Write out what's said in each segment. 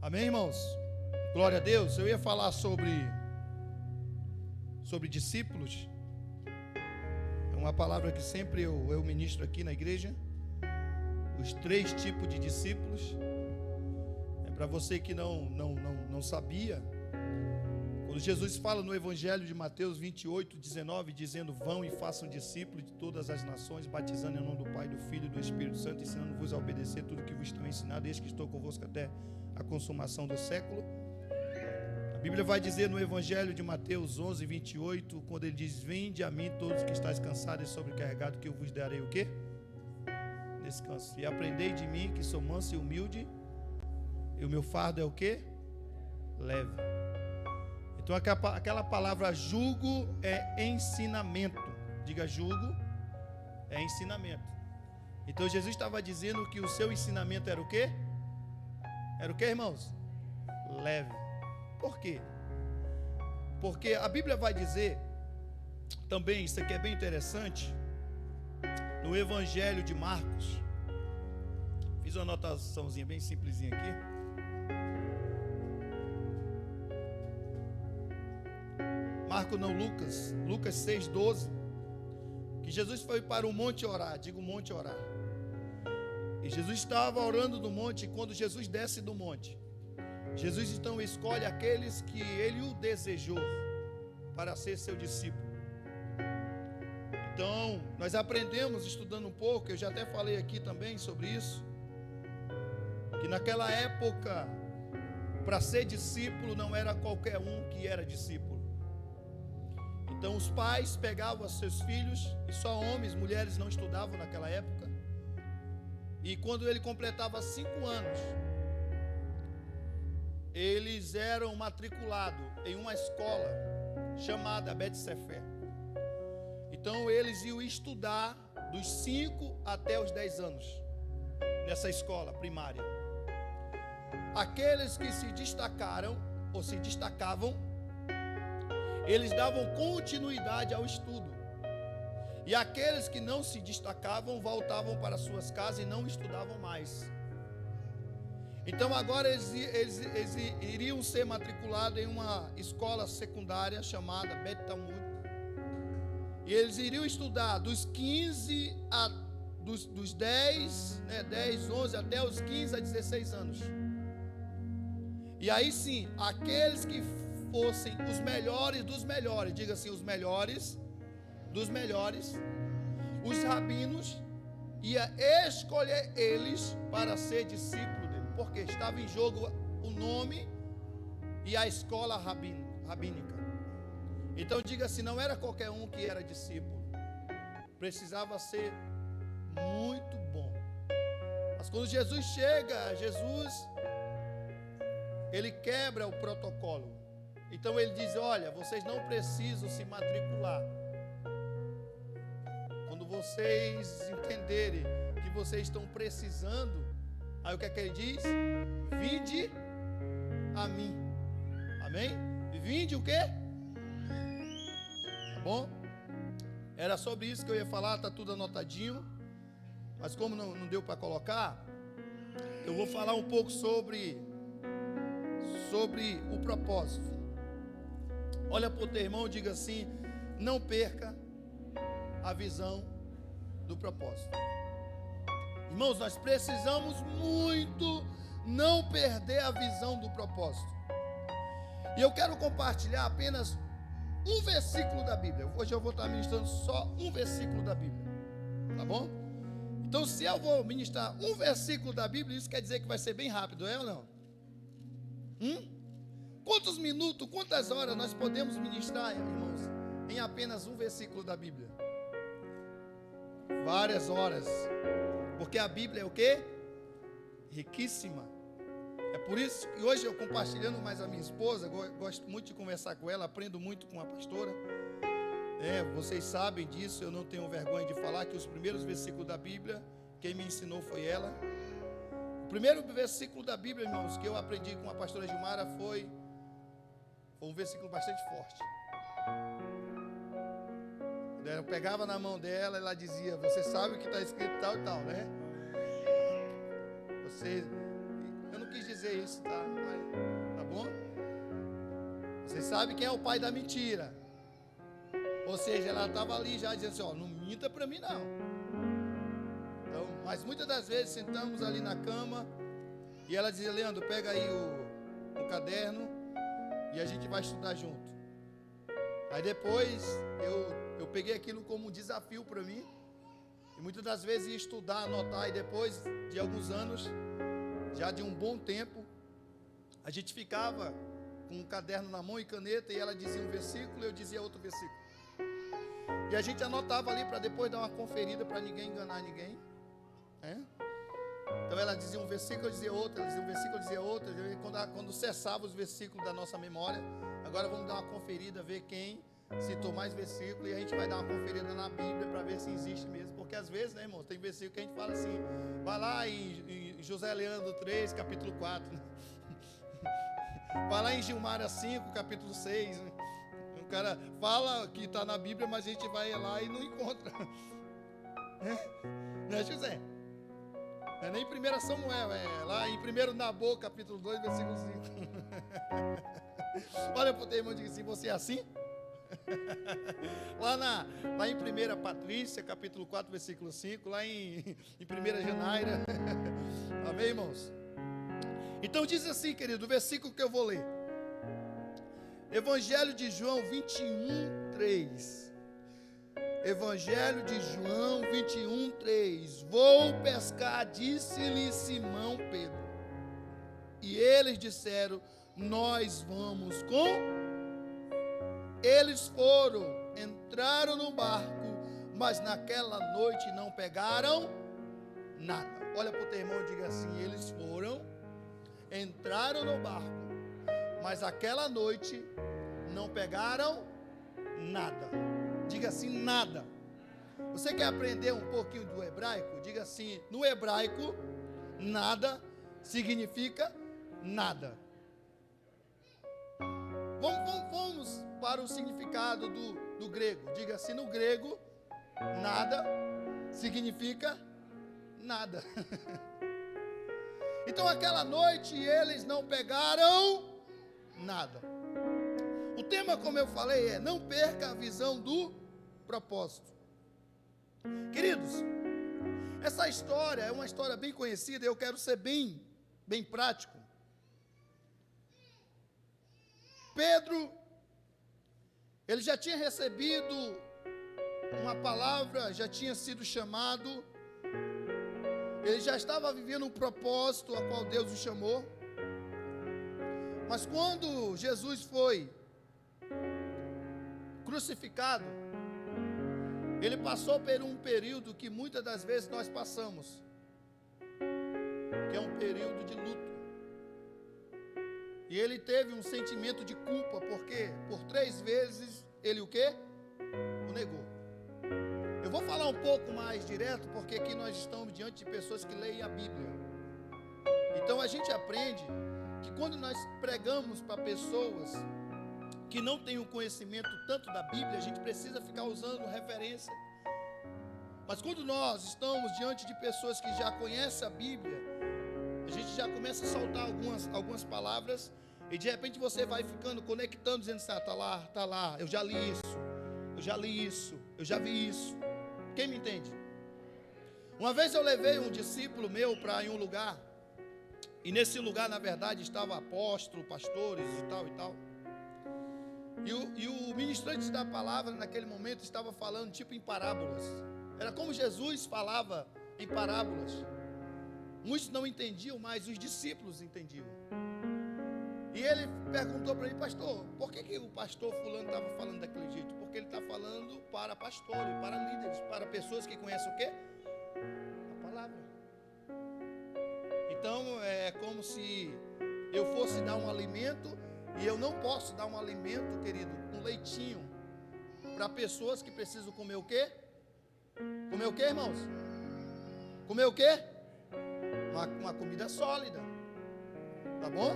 Amém, irmãos? Glória a Deus. Eu ia falar sobre discípulos. É uma palavra que sempre eu ministro aqui na igreja. Os 3 tipos de discípulos. É para você que não sabia. Quando Jesus fala no Evangelho de Mateus 28, 19, dizendo: vão e façam discípulos de todas as nações, batizando em nome do Pai, do Filho e do Espírito Santo, ensinando-vos a obedecer tudo que vos tenho ensinado, eis que estou convosco até a consumação do século. A Bíblia vai dizer no Evangelho de Mateus 11, 28, quando ele diz: vinde a mim todos que estáis cansados e sobrecarregados, que eu vos darei o quê? Descanso. E aprendei de mim, que sou manso e humilde, e o meu fardo é o quê? Leve. Então aquela palavra jugo é ensinamento. Diga, jugo é ensinamento. Então Jesus estava dizendo que o seu ensinamento era o quê? Era o quê, irmãos? Leve. Por quê? Porque a Bíblia vai dizer também, isso aqui é bem interessante, no Evangelho de Marcos. Fiz uma anotaçãozinha bem simplesinha aqui. Lucas 6,12, que Jesus foi para o monte orar, digo monte orar, e Jesus estava orando no monte, e quando Jesus desce do monte, Jesus então escolhe aqueles que ele o desejou para ser seu discípulo. Então, nós aprendemos estudando um pouco, eu já até falei aqui também sobre isso, que naquela época, para ser discípulo não era qualquer um que era discípulo. Então os pais pegavam seus filhos, e só homens, mulheres não estudavam naquela época. E quando ele completava 5 anos, eles eram matriculados em uma escola chamada Bet Sefer. Então eles iam estudar dos 5 até os 10 anos nessa escola primária. Aqueles que se destacaram ou se destacavam, eles davam continuidade ao estudo. E aqueles que não se destacavam voltavam para suas casas e não estudavam mais. Então agora eles iriam ser matriculados em uma escola secundária chamada Bet Talmud. E eles iriam estudar dos 15 a dos 10, 11 até os 15 a 16 anos. E aí sim, aqueles que fossem os melhores dos melhores, diga assim, os melhores dos melhores, os rabinos ia escolher eles para ser discípulo dele, porque estava em jogo o nome e a escola rabínica. Então diga assim, não era qualquer um que era discípulo, precisava ser muito bom. Mas quando Jesus chega, ele quebra o protocolo. Então ele diz, olha, vocês não precisam se matricular. Quando vocês entenderem que vocês estão precisando, aí o que é que ele diz? Vinde a mim. Amém? Vinde o quê? Tá bom? Era sobre isso que eu ia falar, tá tudo anotadinho. Mas como não deu para colocar, eu vou falar um pouco sobre o propósito. Olha para o teu irmão e diga assim, não perca a visão do propósito. Irmãos, nós precisamos muito não perder a visão do propósito. E eu quero compartilhar apenas um versículo da Bíblia. Hoje eu vou estar ministrando só um versículo da Bíblia. Tá bom? Então se eu vou ministrar um versículo da Bíblia, isso quer dizer que vai ser bem rápido, é ou não? Quantos minutos, quantas horas nós podemos ministrar, irmãos, em apenas um versículo da Bíblia? Várias horas. Porque a Bíblia é o quê? Riquíssima. É por isso que hoje eu compartilhando mais a minha esposa, gosto muito de conversar com ela, aprendo muito com a pastora. Vocês sabem disso, eu não tenho vergonha de falar que os primeiros versículos da Bíblia, quem me ensinou foi ela. O primeiro versículo da Bíblia, irmãos, que eu aprendi com a pastora Gilmara foi um versículo bastante forte. Eu pegava na mão dela, ela dizia, você sabe o que está escrito tal e tal, né? Eu não quis dizer dizer isso, tá? Tá bom? Vocês sabem quem é o pai da mentira. Ou seja, ela estava ali já dizendo assim, ó, não minta para mim não. Então, mas muitas das vezes sentamos ali na cama e ela dizia, Leandro, pega aí o caderno e a gente vai estudar junto. Aí depois eu peguei aquilo como um desafio para mim. E muitas das vezes ia estudar, anotar, e depois de alguns anos, já de um bom tempo, a gente ficava com um caderno na mão e caneta, e ela dizia um versículo e eu dizia outro versículo. E a gente anotava ali para depois dar uma conferida para ninguém enganar ninguém. Então ela dizia um versículo, eu dizia outro, ela dizia um versículo, eu dizia outro. Quando cessava os versículos da nossa memória, agora vamos dar uma conferida, ver quem citou mais versículo, e a gente vai dar uma conferida na Bíblia para ver se existe mesmo. Porque às vezes, né, irmãos, tem versículo que a gente fala assim, vai lá em José Leandro 3, capítulo 4, né? Vai lá em Gilmara 5, capítulo 6, né? O cara fala que está na Bíblia, mas a gente vai lá e não encontra. Né, José? Não é nem em 1 Samuel, é lá em 1 Nabô, capítulo 2, versículo 5. Olha para o teu irmão e diga assim, você é assim? Lá em 1 Patrícia, capítulo 4, versículo 5, lá em 1 Janaira. Amém, irmãos? Então diz assim, querido, o versículo que eu vou ler. Evangelho de João 21, 3. Evangelho de João 21, 3. Vou pescar, disse-lhe Simão Pedro. E eles disseram, nós vamos com... Eles foram, entraram no barco, mas naquela noite não pegaram nada. Olha para o teu irmão e diga assim, eles foram, entraram no barco, mas aquela noite não pegaram nada. Diga assim, nada. Você quer aprender um pouquinho do hebraico? Diga assim, no hebraico, nada significa nada. Vamos para o significado do grego. Diga assim, no grego, nada significa nada. Então aquela noite eles não pegaram nada. O tema, como eu falei, é não perca a visão do propósito. Queridos, essa história é uma história bem conhecida, eu quero ser bem prático. Pedro, ele já tinha recebido uma palavra, já tinha sido chamado, ele já estava vivendo um propósito a qual Deus o chamou. Mas quando Jesus foi crucificado, ele passou por um período que muitas das vezes nós passamos, que é um período de luto. E ele teve um sentimento de culpa, porque por 3 vezes ele o quê? O negou. Eu vou falar um pouco mais direto, porque aqui nós estamos diante de pessoas que leem a Bíblia. Então a gente aprende que quando nós pregamos para pessoas que não têm o conhecimento tanto da Bíblia, a gente precisa ficar usando referência. Mas quando nós estamos diante de pessoas que já conhecem a Bíblia, a gente já começa a soltar algumas palavras e de repente você vai ficando conectando, dizendo assim, tá lá, eu já li isso, eu já vi isso. Quem me entende? Uma vez eu levei um discípulo meu para ir um lugar, e nesse lugar na verdade estava apóstolo, pastores e tal. E o ministrante da palavra naquele momento estava falando tipo em parábolas. Era como Jesus falava em parábolas. Muitos não entendiam, mas os discípulos entendiam. E ele perguntou para mim, pastor, por que o pastor fulano estava falando daquele jeito? Porque ele está falando para pastores, para líderes, para pessoas que conhecem o quê? A palavra. Então é como se eu fosse dar um alimento, e eu não posso dar um alimento, querido, um leitinho, para pessoas que precisam comer o quê? Comer o quê, irmãos? Comer o quê? Uma comida sólida, tá bom?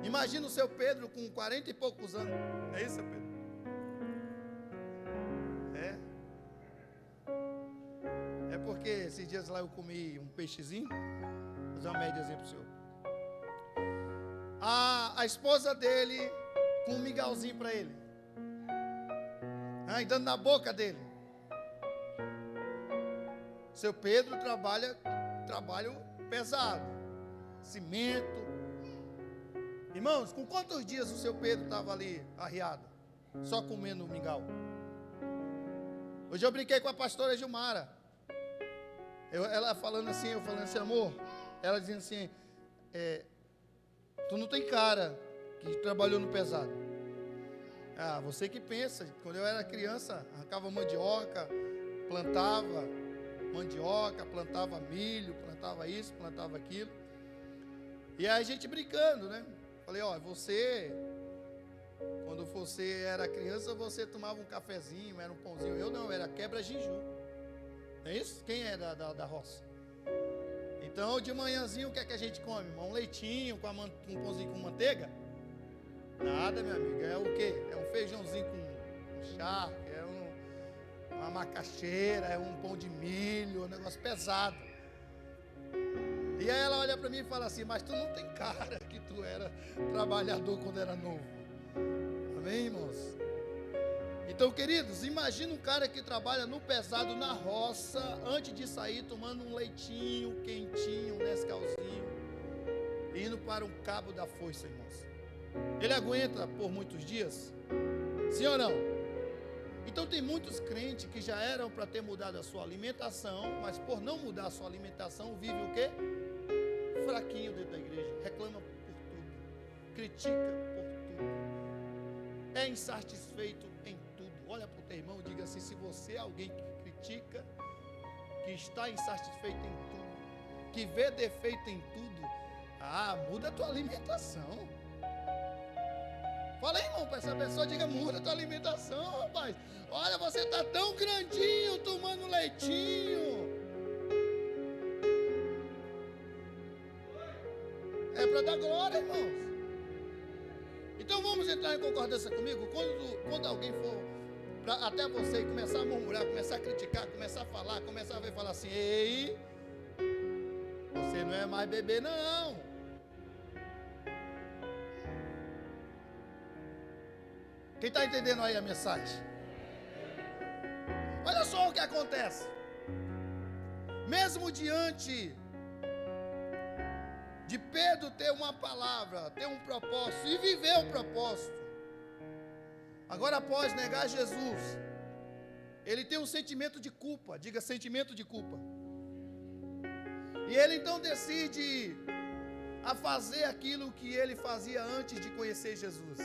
Imagina o seu Pedro com 40 e poucos anos. É isso, seu Pedro? É porque esses dias lá eu comi um peixezinho. Vou fazer uma médiazinha para o senhor. a esposa dele com um mingauzinho para ele. E dando na boca dele. Seu Pedro trabalho pesado. Cimento. Irmãos, com quantos dias o seu Pedro estava ali arriado? Só comendo mingau. Hoje eu brinquei com a pastora Gilmara. Ela falando assim, eu falando assim, amor. Ela dizendo assim, tu não tem cara que trabalhou no pesado. Você que pensa. Quando eu era criança, arrancava mandioca, plantava mandioca, plantava milho, plantava isso, plantava aquilo. E aí a gente brincando, né? Falei, quando você era criança, você tomava um cafezinho, era um pãozinho. Eu não, era quebra-jinju. Não é isso? Quem é da roça? Então, de manhãzinho, o que é que a gente come? Um leitinho com um pãozinho com manteiga? Nada, minha amiga. É o quê? É um feijãozinho com charque, uma macaxeira, é um pão de milho, um negócio pesado. E aí ela olha para mim e fala assim, mas tu não tem cara que tu era trabalhador quando era novo. Amém, irmãos? Então, queridos, imagina um cara que trabalha no pesado, na roça, antes de sair, tomando um leitinho quentinho, um Nescauzinho, indo para um cabo da foice, irmãos. Ele aguenta por muitos dias? Sim ou não? Então tem muitos crentes que já eram para ter mudado a sua alimentação, mas por não mudar a sua alimentação, vive o quê? Fraquinho dentro da igreja, reclama por tudo, critica por tudo, é insatisfeito em tudo. Olha para o teu irmão e diga assim, se você é alguém que critica, que está insatisfeito em tudo, que vê defeito em tudo, muda a tua alimentação. Fala aí, irmão, para essa pessoa, diga, muda a tua alimentação, rapaz. Olha, você está tão grandinho, tomando leitinho. É para dar glória, irmãos. Então vamos entrar em concordância comigo. Quando alguém for até você e começar a murmurar, começar a criticar, começar a falar, começar a ver, falar assim, ei, você não é mais bebê, não. Quem está entendendo aí a mensagem? Olha só o que acontece. Mesmo diante de Pedro ter uma palavra, ter um propósito e viver o propósito, agora após negar Jesus, ele tem um sentimento de culpa, diga sentimento de culpa. E ele então decide a fazer aquilo que ele fazia antes de conhecer Jesus.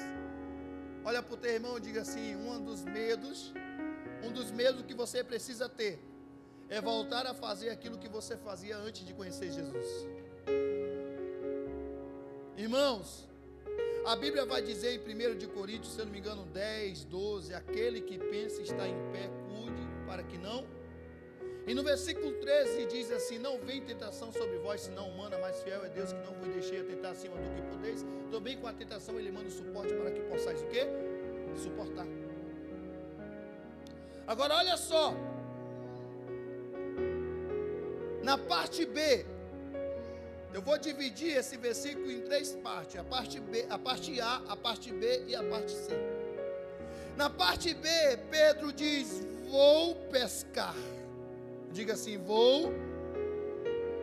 Olha para o teu irmão e diga assim, um dos medos que você precisa ter é voltar a fazer aquilo que você fazia antes de conhecer Jesus. Irmãos, a Bíblia vai dizer em 1 de Coríntios, se eu não me engano, 10, 12, aquele que pensa estar em pé, cuide para que não. E no versículo 13 diz assim, não vem tentação sobre vós, senão humana, mas fiel é Deus que não vos deixei a tentar acima do que podeis. Também com a tentação ele manda o suporte para que possais o quê? Suportar. Agora olha só, na parte B, eu vou dividir esse versículo em três partes, a parte B, a parte A, a parte B e a parte C. Na parte B, Pedro diz, vou pescar. Diga assim, vou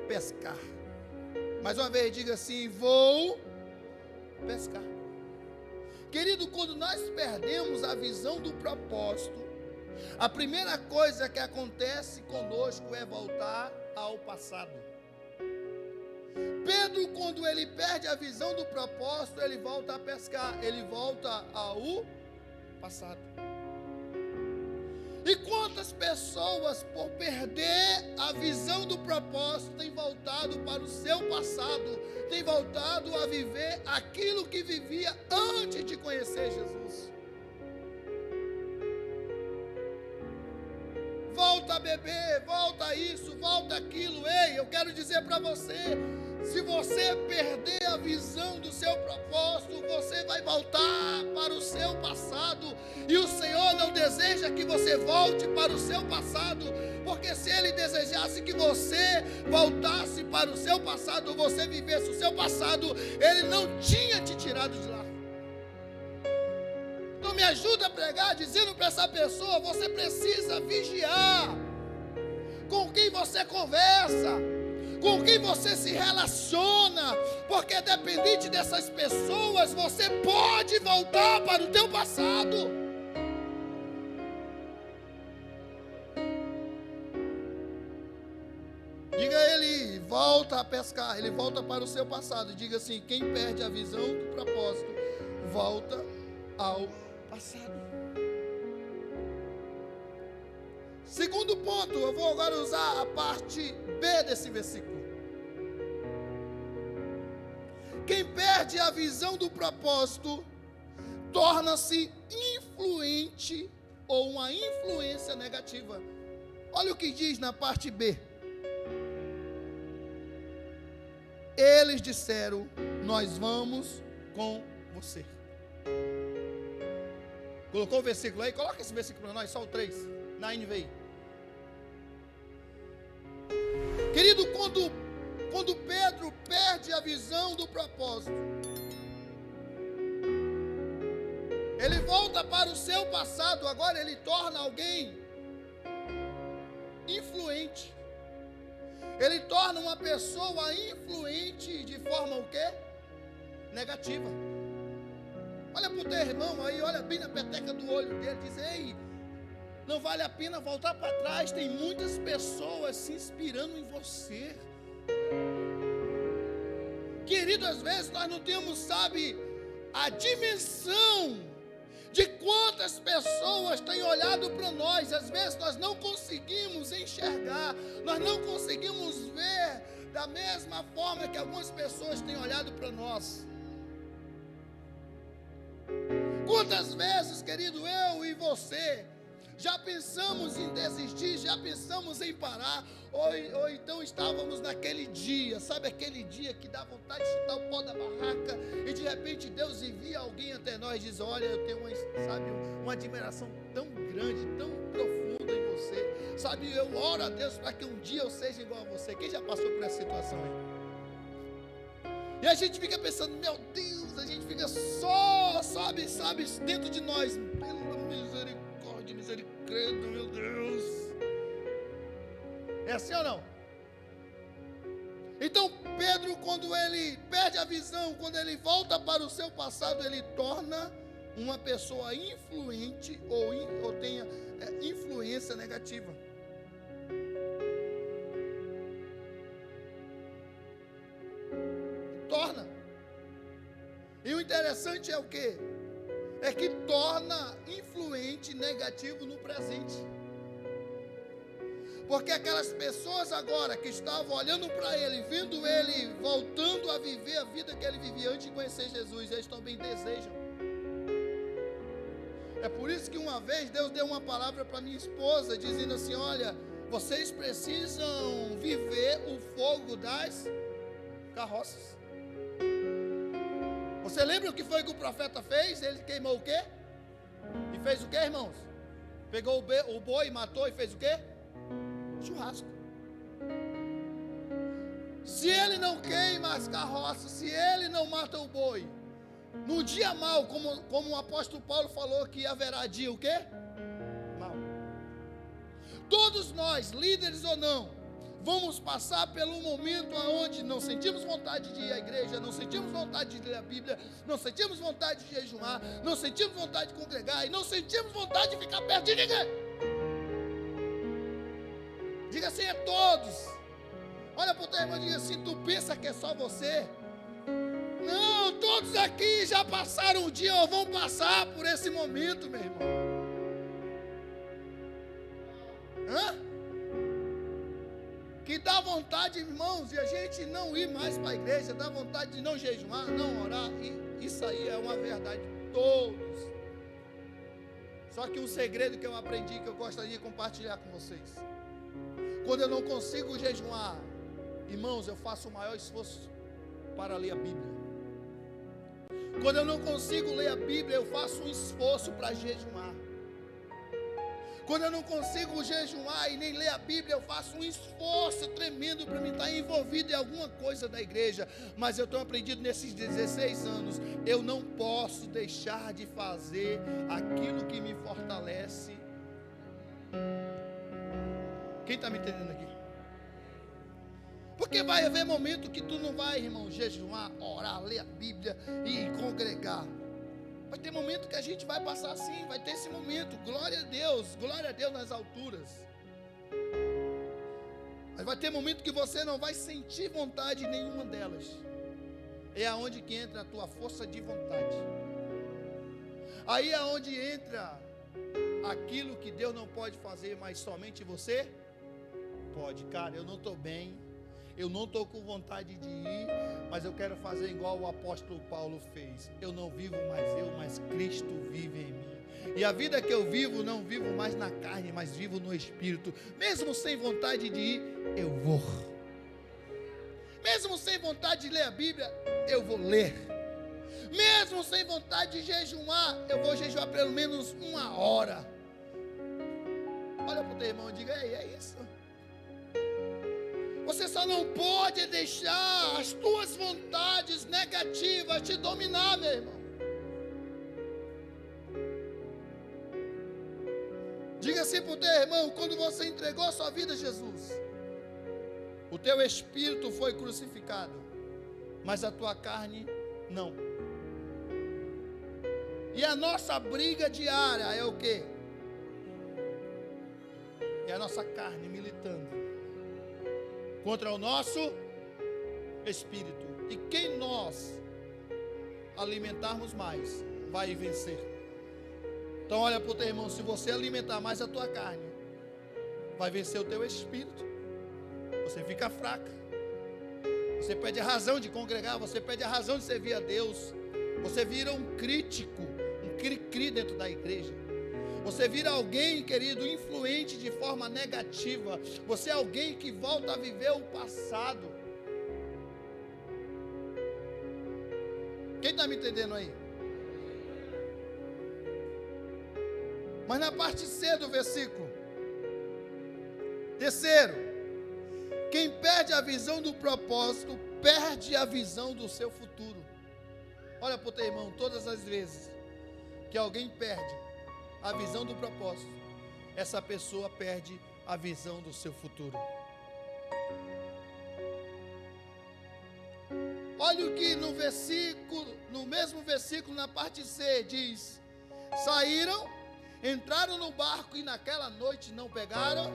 pescar. Mais uma vez, diga assim, vou pescar. Querido, quando nós perdemos a visão do propósito, a primeira coisa que acontece conosco é voltar ao passado. Pedro, quando ele perde a visão do propósito, ele volta a pescar, ele volta ao passado. E quantas pessoas, por perder a visão do propósito, têm voltado para o seu passado, têm voltado a viver aquilo que vivia antes de conhecer Jesus. Volta a beber, volta a isso, volta aquilo. Ei, eu quero dizer para você, se você perder a visão do seu propósito, você vai voltar para o seu passado. E o Senhor não deseja que você volte para o seu passado, porque se Ele desejasse que você voltasse para o seu passado, você vivesse o seu passado, Ele não tinha te tirado lado de lá. Então me ajuda a pregar, dizendo para essa pessoa: você precisa vigiar com quem você conversa, com quem você se relaciona, porque dependente dessas pessoas, você pode voltar para o teu passado. Diga a ele: volta a pescar. Ele volta para o seu passado. Diga assim: quem perde a visão do propósito, volta ao passado. Segundo ponto, eu vou agora usar a parte B desse versículo. Quem perde a visão do propósito, torna-se influente ou uma influência negativa. Olha o que diz na parte B. Eles disseram: nós vamos com você. Colocou o versículo aí? Coloca esse versículo para nós, só o 3, na NVI. Querido, quando Pedro perde a visão do propósito, ele volta para o seu passado, agora ele torna alguém influente. Ele torna uma pessoa influente de forma o quê? Negativa. Olha para o teu irmão aí, olha bem na peteca do olho dele, diz: ei, não vale a pena voltar para trás, tem muitas pessoas se inspirando em você. Querido, às vezes nós não temos, sabe, a dimensão de quantas pessoas têm olhado para nós. Às vezes nós não conseguimos enxergar, nós não conseguimos ver da mesma forma que algumas pessoas têm olhado para nós. Quantas vezes, querido, eu e você já pensamos em desistir, já pensamos em parar, ou então estávamos naquele dia, sabe aquele dia que dá vontade de chutar o pó da barraca, e de repente Deus envia alguém até nós e diz: olha, eu tenho uma admiração tão grande, tão profunda em você, sabe, eu oro a Deus para que um dia eu seja igual a você. Quem já passou por essa situação aí? E a gente fica pensando: meu Deus, a gente fica só, sabe, dentro de nós, pela misericórdia, misericórdia, meu Deus. É assim ou não? Então Pedro, quando ele perde a visão, quando ele volta para o seu passado, ele torna uma pessoa influente ou tenha influência negativa. Torna. E o interessante é o quê? É que torna influente negativo no presente. Porque aquelas pessoas agora que estavam olhando para ele, vendo ele voltando a viver a vida que ele vivia antes de conhecer Jesus, eles também desejam. É por isso que uma vez Deus deu uma palavra para minha esposa, dizendo assim: olha, vocês precisam viver o fogo das carroças. Você lembra o que foi que o profeta fez? Ele queimou o quê? E fez o quê, irmãos? Pegou o boi, matou e fez o quê? Churrasco. Se ele não queima as carroças, se ele não mata o boi, no dia mau, como o apóstolo Paulo falou que haverá dia o quê? Mau. Todos nós, líderes ou não, vamos passar pelo momento onde não sentimos vontade de ir à igreja, não sentimos vontade de ler a Bíblia, não sentimos vontade de jejuar, não sentimos vontade de congregar e não sentimos vontade de ficar perto de ninguém. Diga assim: é todos. Olha para o teu irmão e diga assim: tu pensa que é só você? Não, todos aqui já passaram um dia ou vão passar por esse momento, meu irmão. Hã? Que dá vontade, irmãos, de a gente não ir mais para a igreja, dá vontade de não jejuar, não orar, e isso aí é uma verdade, todos. Só que um segredo que eu aprendi, que eu gostaria de compartilhar com vocês: quando eu não consigo jejuar, irmãos, eu faço o maior esforço para ler a Bíblia. Quando eu não consigo ler a Bíblia, eu faço um esforço para jejuar. Quando eu não consigo jejuar e nem ler a Bíblia, eu faço um esforço tremendo para me estar envolvido em alguma coisa da igreja. Mas eu tenho aprendido nesses 16 anos, eu não posso deixar de fazer aquilo que me fortalece. Quem está me entendendo aqui? Porque vai haver momento que tu não vai, irmão, jejuar, orar, ler a Bíblia e congregar. Vai ter momento que a gente vai passar assim, vai ter esse momento, glória a Deus nas alturas. Mas vai ter momento que você não vai sentir vontade em nenhuma delas. É aonde que entra a tua força de vontade. Aí é onde entra aquilo que Deus não pode fazer, mas somente você pode. Cara, eu não estou bem, eu não estou com vontade de ir, mas eu quero fazer igual o apóstolo Paulo fez. Eu não vivo mais eu, mas Cristo vive em mim. E a vida que eu vivo, não vivo mais na carne, mas vivo no Espírito. Mesmo sem vontade de ir, eu vou. Mesmo sem vontade de ler a Bíblia, eu vou ler. Mesmo sem vontade de jejuar, eu vou jejuar pelo menos 1 hora. Olha para o teu irmão e diga: ei, é isso. Você só não pode deixar as tuas vontades negativas te dominar, meu irmão. Diga assim para o teu irmão: quando você entregou a sua vida a Jesus, o teu espírito foi crucificado, mas a tua carne não. E a nossa briga diária é o quê? É a nossa carne militando contra o nosso espírito. E quem nós alimentarmos mais, vai vencer. Então olha para o teu irmão: se você alimentar mais a tua carne, vai vencer o teu espírito. Você fica fraca. Você perde a razão de congregar, você perde a razão de servir a Deus. Você vira um crítico, um cri-cri dentro da igreja. Você vira alguém, querido, influente de forma negativa. Você é alguém que volta a viver o passado. Quem está me entendendo aí? Mas na parte C do versículo, terceiro, quem perde a visão do propósito, perde a visão do seu futuro. Olha para o teu irmão: todas as vezes que alguém perde a visão do propósito, essa pessoa perde a visão do seu futuro. Olha o que no mesmo versículo, na parte C, diz: saíram, entraram no barco e naquela noite não pegaram.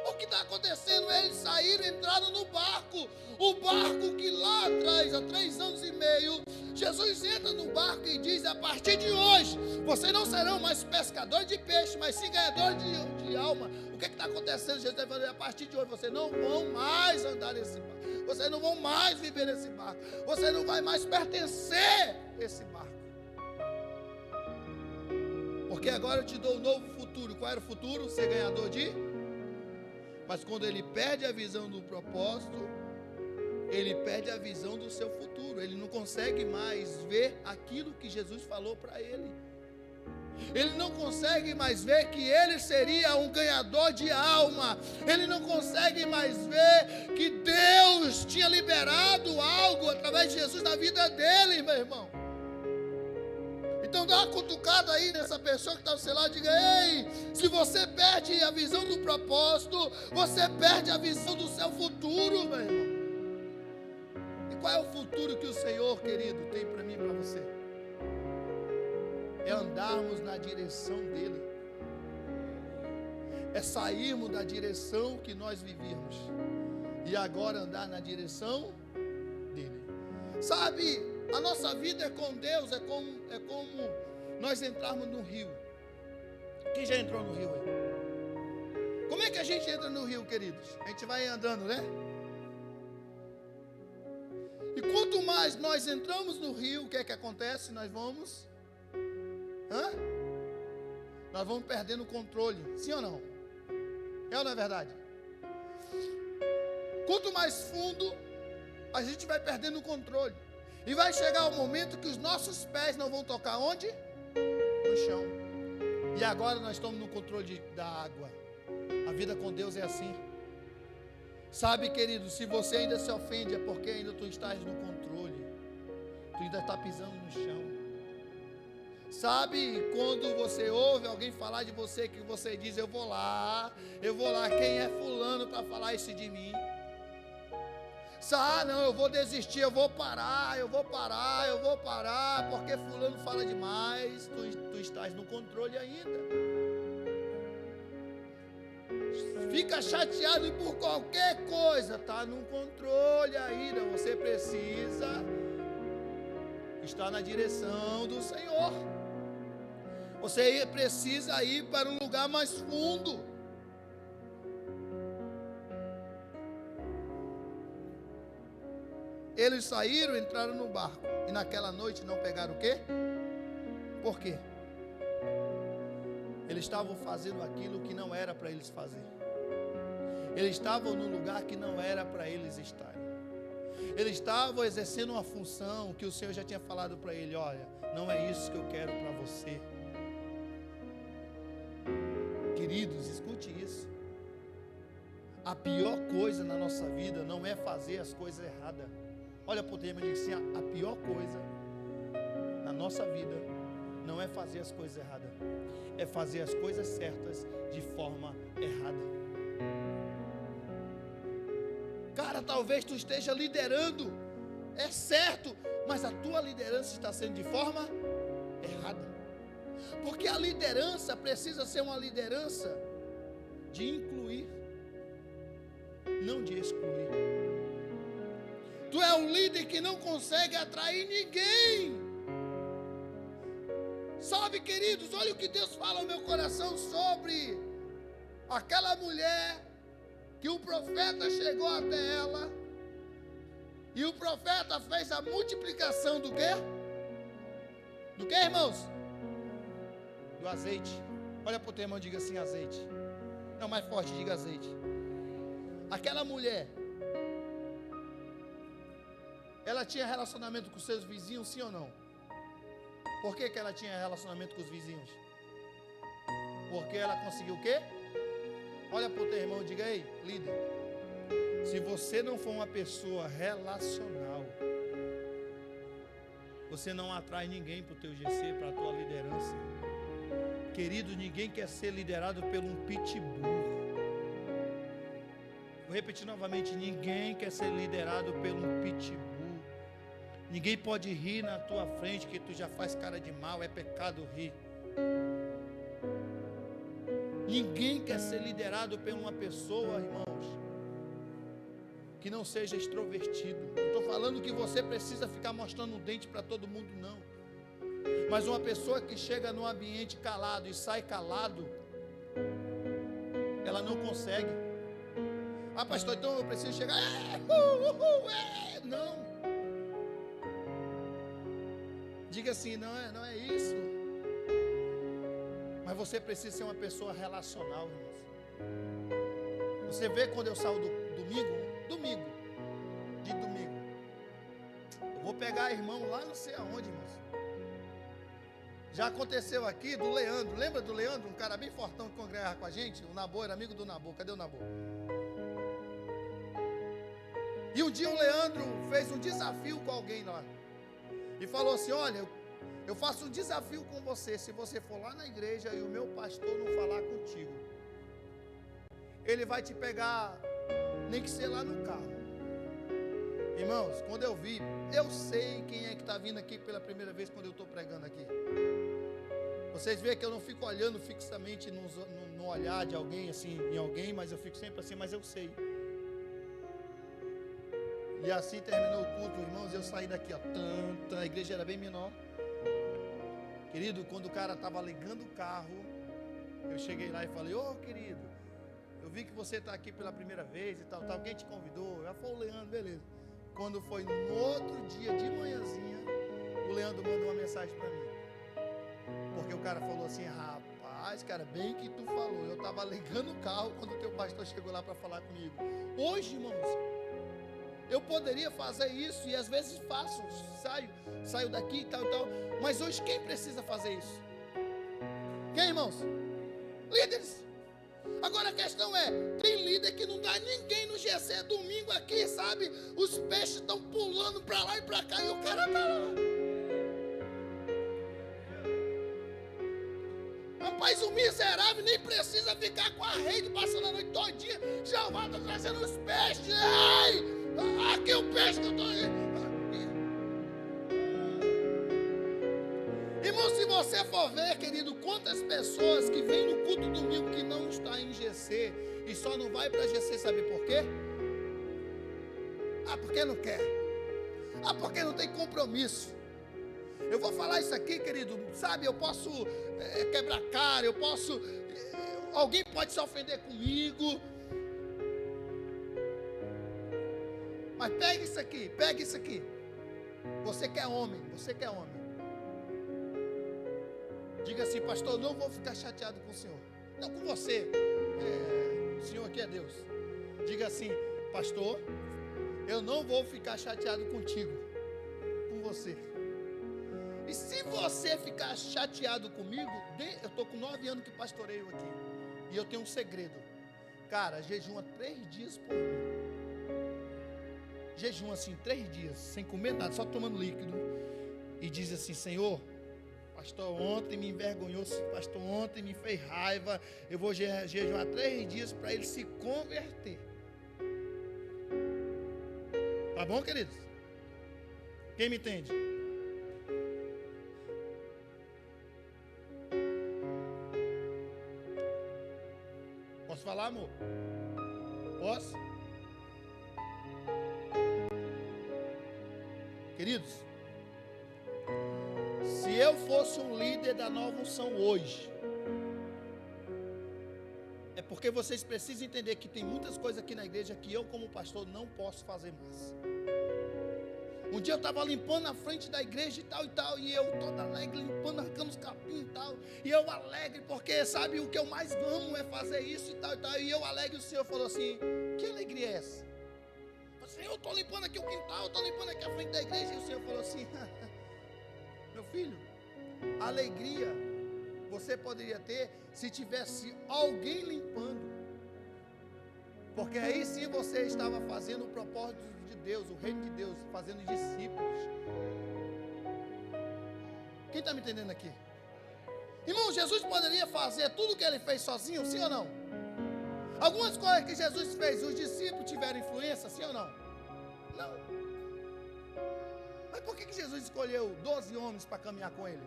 O que está acontecendo? Eles saíram, entraram no barco. O barco que lá atrás, há 3 anos e meio, Jesus entra no barco e diz: a partir de hoje, vocês não serão mais pescadores de peixe, mas sim ganhadores de alma. O que está acontecendo? Jesus está falando: a partir de hoje, vocês não vão mais andar nesse barco. Vocês não vão mais viver nesse barco. Você não vai mais pertencer a esse barco. Porque agora eu te dou um novo futuro. Qual era o futuro? Ser ganhador de... Mas quando ele perde a visão do propósito, ele perde a visão do seu futuro. Ele não consegue mais ver aquilo que Jesus falou para ele. Ele não consegue mais ver que ele seria um ganhador de alma. Ele não consegue mais ver que Deus tinha liberado algo através de Jesus na vida dele, meu irmão. Então dá uma cutucada aí nessa pessoa que está ao seu lado e diga: ei, se você perde a visão do propósito, você perde a visão do seu futuro, meu irmão. E qual é o futuro que o Senhor, querido, tem para mim e para você? É andarmos na direção dele. É sairmos da direção que nós vivíamos e agora andar na direção dele. Sabe, a nossa vida é com Deus, é como nós entrarmos no rio. Quem já entrou no rio aí? Como é que a gente entra no rio, queridos? A gente vai andando, né? E quanto mais nós entramos no rio, o que é que acontece? Nós vamos perdendo o controle. Sim ou não? É ou não é verdade? Quanto mais fundo, a gente vai perdendo o controle. E vai chegar o momento que os nossos pés não vão tocar onde? No chão. E agora nós estamos no controle da água. A vida com Deus é assim. Sabe, querido, se você ainda se ofende, é porque ainda tu estás no controle. Tu ainda está pisando no chão. Sabe, quando você ouve alguém falar de você, que você diz, eu vou lá, quem é fulano para falar isso de mim? Não, eu vou desistir, eu vou parar, porque fulano fala demais. Tu estás no controle ainda. Fica chateado por qualquer coisa, está no controle ainda. Você precisa estar na direção do Senhor. Você precisa ir para um lugar mais fundo. Eles saíram, entraram no barco. E naquela noite não pegaram o quê? Por quê? Eles estavam fazendo aquilo que não era para eles fazer. Eles estavam no lugar que não era para eles estarem. Eles estavam exercendo uma função que o Senhor já tinha falado para ele: olha, não é isso que eu quero para você. Queridos, escute isso. A pior coisa na nossa vida não é fazer as coisas erradas. Olha para o tema e diz assim: a pior coisa na nossa vida não é fazer as coisas erradas, é fazer as coisas certas de forma errada. Cara, talvez tu esteja liderando, é certo, mas a tua liderança está sendo de forma errada. Porque a liderança precisa ser uma liderança de incluir, não de excluir. Tu é um líder que não consegue atrair ninguém. Sabe, queridos, olha o que Deus fala no meu coração sobre aquela mulher que o profeta chegou até ela e o profeta fez a multiplicação do quê? Do quê, irmãos? Do azeite. Olha para o teu irmão e diga assim: azeite. Não, mais forte, diga azeite. Aquela mulher, ela tinha relacionamento com seus vizinhos, sim ou não? Por que ela tinha relacionamento com os vizinhos? Porque ela conseguiu o quê? Olha para o teu irmão e diga: ei, líder, se você não for uma pessoa relacional, você não atrai ninguém para o teu GC, para a tua liderança. Querido, ninguém quer ser liderado por um pitbull. Vou repetir novamente: ninguém quer ser liderado por um pitbull. Ninguém pode rir na tua frente, que tu já faz cara de mal, é pecado rir. Ninguém quer ser liderado por uma pessoa, irmãos, que não seja extrovertido. Não estou falando que você precisa ficar mostrando o dente para todo mundo, não. Mas uma pessoa que chega num ambiente calado e sai calado, ela não consegue. Ah, pastor, então eu preciso chegar. Não. Diga assim: não é isso. Mas você precisa ser uma pessoa relacional, irmãos. Você vê quando eu saio de domingo, eu vou pegar irmão lá não sei aonde, irmãos. Já aconteceu aqui do Leandro. Lembra do Leandro? Um cara bem fortão que congregava com a gente. O Nabô era amigo do Nabô. Cadê o Nabô? E um dia o Leandro fez um desafio com alguém lá. E falou assim: olha, eu faço um desafio com você. Se você for lá na igreja e o meu pastor não falar contigo, ele vai te pegar, nem que ser lá no carro. Irmãos, quando eu vi, eu sei quem é que está vindo aqui pela primeira vez quando eu estou pregando aqui. Vocês veem que eu não fico olhando fixamente no olhar de alguém, assim, em alguém, mas eu fico sempre assim, mas eu sei. E assim terminou o culto, irmãos, eu saí daqui, ó, a igreja era bem menor. Querido, quando o cara estava ligando o carro, eu cheguei lá e falei: ô querido, eu vi que você está aqui pela primeira vez e tal, quem te convidou? Já foi o Leandro, beleza. Quando foi no outro dia de manhãzinha, o Leandro mandou uma mensagem para mim. Porque o cara falou assim: rapaz, cara, bem que tu falou, eu estava ligando o carro quando o teu pastor chegou lá para falar comigo. Hoje, irmãos, eu poderia fazer isso e às vezes faço, saio daqui e tal, mas hoje quem precisa fazer isso? Quem, irmãos? Líderes. Agora a questão é, tem líder que não dá ninguém no GC domingo aqui, sabe? Os peixes estão pulando para lá e para cá e o cara está lá. Rapaz, o miserável nem precisa ficar com a rede passando a noite todinha. Já vai trazendo os peixes. Ai, aqui o peixe que eu estou... Irmão, se você for ver, querido, quantas pessoas que vêm no culto domingo que não está em GC e só não vai para GC, sabe por quê? Porque não quer. Porque não tem compromisso. Eu vou falar isso aqui, querido, sabe, eu posso quebrar cara, eu posso... alguém pode se ofender comigo. Mas pega isso aqui. Você que é homem. Diga assim, pastor, não vou ficar chateado com o senhor. Não, com você. O senhor aqui é Deus. Diga assim, pastor, eu não vou ficar chateado contigo. Com você. E se você ficar chateado comigo, eu estou com 9 anos que pastoreio aqui. E eu tenho um segredo. Cara, jejuma 3 dias por mim. Jejuma assim, 3 dias, sem comer nada, só tomando líquido. E diz assim, Senhor, pastor ontem me envergonhou, pastor ontem me fez raiva, eu vou jejuar 3 dias para ele se converter. Tá bom, queridos? Quem me entende? Posso falar, amor? Posso? Queridos, se eu fosse um líder da Nova Unção hoje, é porque vocês precisam entender que tem muitas coisas aqui na igreja que eu como pastor não posso fazer mais. Um dia eu estava limpando a frente da igreja e tal, e eu toda alegre, limpando, arrancando os capim e tal, e eu alegre, porque sabe, o que eu mais amo é fazer isso e tal, e eu alegre, o Senhor falou assim, que alegria é essa? Eu falei, eu estou limpando aqui o quintal, eu estou limpando aqui a frente da igreja, e o Senhor falou assim, meu filho, alegria você poderia ter se tivesse alguém limpando, porque aí sim você estava fazendo o propósito de Deus, o reino de Deus, fazendo discípulos. Quem está me entendendo aqui? Irmão, Jesus poderia fazer tudo o que ele fez sozinho, sim ou não? Algumas coisas que Jesus fez, os discípulos tiveram influência, sim ou não? Não. Mas por que Jesus escolheu 12 homens para caminhar com ele?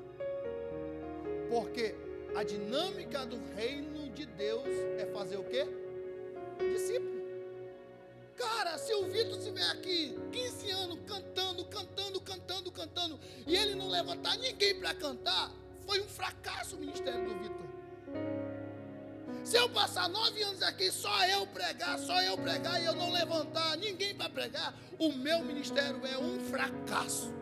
Porque a dinâmica do reino de Deus é fazer o quê? Discípulo. Cara, se o Vitor estiver aqui 15 anos cantando, e ele não levantar ninguém para cantar, foi um fracasso o ministério do Vitor. Se eu passar 9 anos aqui, só eu pregar, e eu não levantar ninguém para pregar, o meu ministério é um fracasso.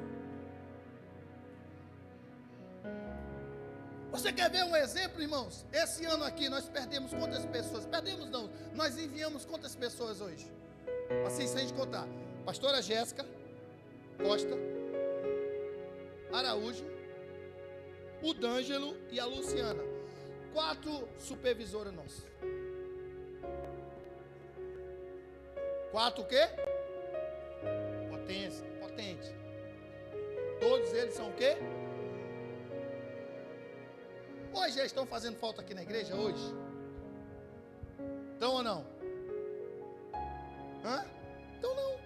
Você quer ver um exemplo, irmãos? Esse ano aqui nós perdemos quantas pessoas? Perdemos não, nós enviamos quantas pessoas hoje? Assim, sem te contar. Pastora Jéssica Costa, Araújo, o D'Angelo e a Luciana. 4 supervisoras nossas. 4 o quê? Potente. Todos eles são o quê? Hoje eles estão fazendo falta aqui na igreja hoje? Estão ou não? Então não.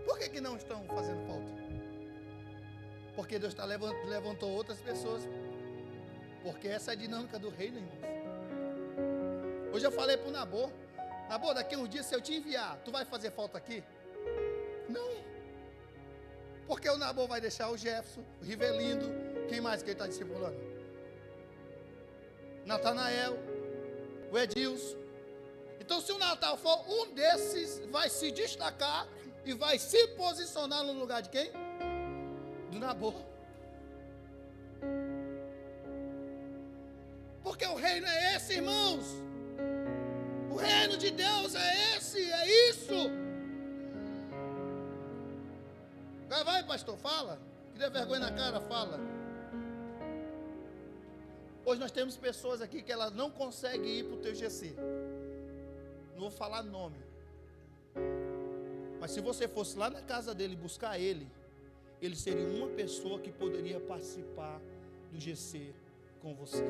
Por que não estão fazendo falta? Porque Deus levantou outras pessoas. Porque essa é a dinâmica do reino, irmãos. Hoje eu falei para o Nabô, daqui a uns dias se eu te enviar, tu vai fazer falta aqui? Não. Porque o Nabô vai deixar o Jefferson, o Rivelindo, quem mais que ele está discipulando? Natanael, o Edilson. Então se o Natal for, um desses vai se destacar e vai se posicionar no lugar de quem? Do Nabô. Porque o reino é esse, irmãos. O reino de Deus é esse, é isso. Vai, pastor, fala. Que dê vergonha na cara, fala. Hoje nós temos pessoas aqui que elas não conseguem ir para o teu GC. Não vou falar nome. Mas se você fosse lá na casa dele buscar ele seria uma pessoa que poderia participar do GC com você.